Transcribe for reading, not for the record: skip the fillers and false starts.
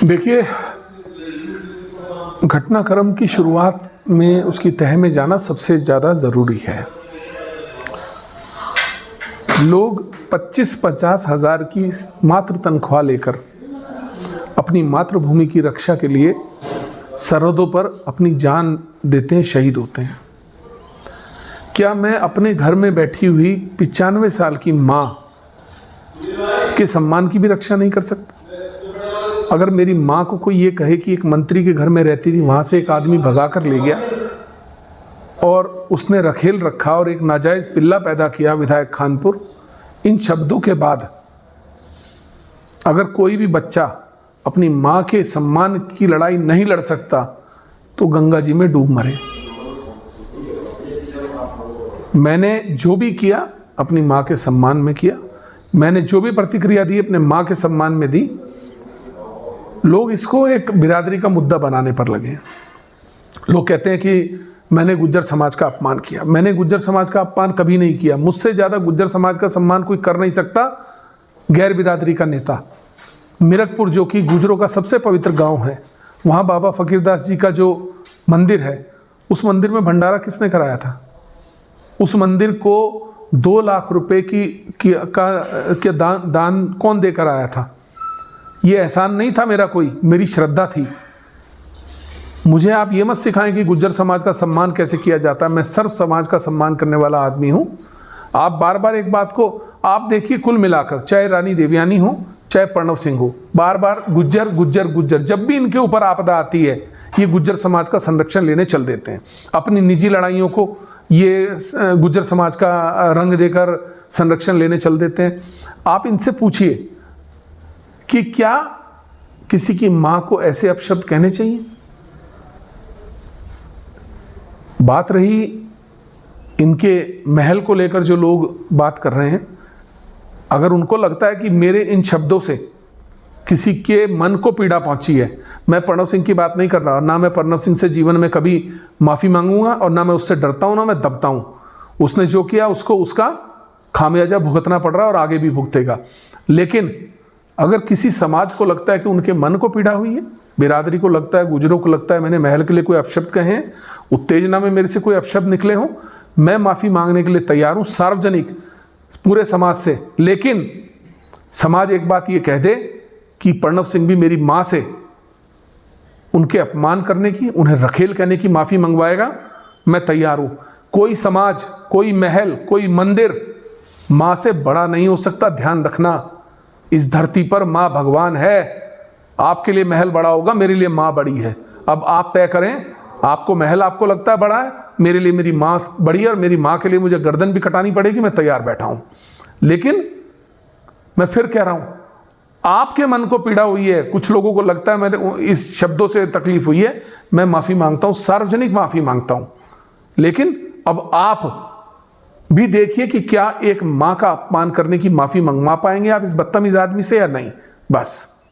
देखिए, घटनाक्रम की शुरुआत में उसकी तह में जाना सबसे ज़्यादा ज़रूरी है। लोग 25-50 हज़ार की मात्र तनख्वाह लेकर अपनी मातृभूमि की रक्षा के लिए सरहदों पर अपनी जान देते हैं, शहीद होते हैं। क्या मैं अपने घर में बैठी हुई 95 साल की माँ के सम्मान की भी रक्षा नहीं कर सकता? अगर मेरी माँ को कोई ये कहे कि एक मंत्री के घर में रहती थी, वहाँ से एक आदमी भगा कर ले गया और उसने रखेल रखा और एक नाजायज़ पिल्ला पैदा किया विधायक खानपुर, इन शब्दों के बाद अगर कोई भी बच्चा अपनी माँ के सम्मान की लड़ाई नहीं लड़ सकता तो गंगा जी में डूब मरे। मैंने जो भी किया अपनी माँ के सम्मान में किया, मैंने जो भी प्रतिक्रिया दी अपने माँ के सम्मान में दी। लोग इसको एक बिरादरी का मुद्दा बनाने पर लगे हैं। लोग कहते हैं कि मैंने गुज्जर समाज का अपमान किया। मैंने गुज्जर समाज का अपमान कभी नहीं किया। मुझसे ज़्यादा गुज्जर समाज का सम्मान कोई कर नहीं सकता। गैर बिरादरी का नेता मीरकपुर, जो कि गुजरों का सबसे पवित्र गांव है, वहाँ बाबा फकीरदास जी का जो मंदिर है, उस मंदिर में भंडारा किसने कराया था? उस मंदिर को 2 लाख रुपए के दान कौन देकर आया था? ये एहसान नहीं था मेरा, कोई मेरी श्रद्धा थी। मुझे आप ये मत सिखाएं कि गुज्जर समाज का सम्मान कैसे किया जाता है। मैं सर्व समाज का सम्मान करने वाला आदमी हूँ। आप बार बार एक बात को आप देखिए, कुल मिलाकर चाहे रानी देवयानी हो चाहे प्रणव सिंह हो, बार बार गुज्जर गुज्जर गुज्जर, जब भी इनके ऊपर आपदा आती है ये गुज्जर समाज का संरक्षण लेने चल देते हैं। अपनी निजी लड़ाइयों को ये गुज्जर समाज का रंग देकर संरक्षण लेने चल देते हैं। आप इनसे पूछिए कि क्या किसी की मां को ऐसे अपशब्द कहने चाहिए? बात रही इनके महल को लेकर, जो लोग बात कर रहे हैं, अगर उनको लगता है कि मेरे इन शब्दों से किसी के मन को पीड़ा पहुंची है, मैं प्रणव सिंह की बात नहीं कर रहा, ना मैं प्रणव सिंह से जीवन में कभी माफ़ी मांगूंगा और ना मैं उससे डरता हूं, ना मैं दबता हूं। उसने जो किया उसको उसका खामियाजा भुगतना पड़ रहा है और आगे भी भुगतेगा। लेकिन अगर किसी समाज को लगता है कि उनके मन को पीड़ा हुई है, बिरादरी को लगता है, गुजरों को लगता है मैंने महल के लिए कोई अपशब्द कहे हैं, उत्तेजना में मेरे से कोई अपशब्द निकले हों, मैं माफ़ी मांगने के लिए तैयार हूं, सार्वजनिक, पूरे समाज से। लेकिन समाज एक बात ये कह दे कि प्रणव सिंह भी मेरी माँ से उनके अपमान करने की, उन्हें रखेल कहने की माफ़ी मंगवाएगा, मैं तैयार हूं। कोई समाज, कोई महल, कोई मंदिर माँ से बड़ा नहीं हो सकता। ध्यान रखना, इस धरती पर माँ भगवान है। आपके लिए महल बड़ा होगा, मेरे लिए माँ बड़ी है। अब आप तय करें, आपको महल आपको लगता है बड़ा है, मेरे लिए मेरी माँ बड़ी है और मेरी माँ के लिए मुझे गर्दन भी कटानी पड़ेगी, मैं तैयार बैठा हूं। लेकिन मैं फिर कह रहा हूं, आपके मन को पीड़ा हुई है, कुछ लोगों को लगता है मेरे इस शब्दों से तकलीफ हुई है, मैं माफ़ी मांगता हूं, सार्वजनिक माफ़ी मांगता हूं। लेकिन अब आप भी देखिए कि क्या एक माँ का अपमान करने की माफ़ी मंगवा पाएंगे आप इस बदतमीज आदमी से या नहीं। बस।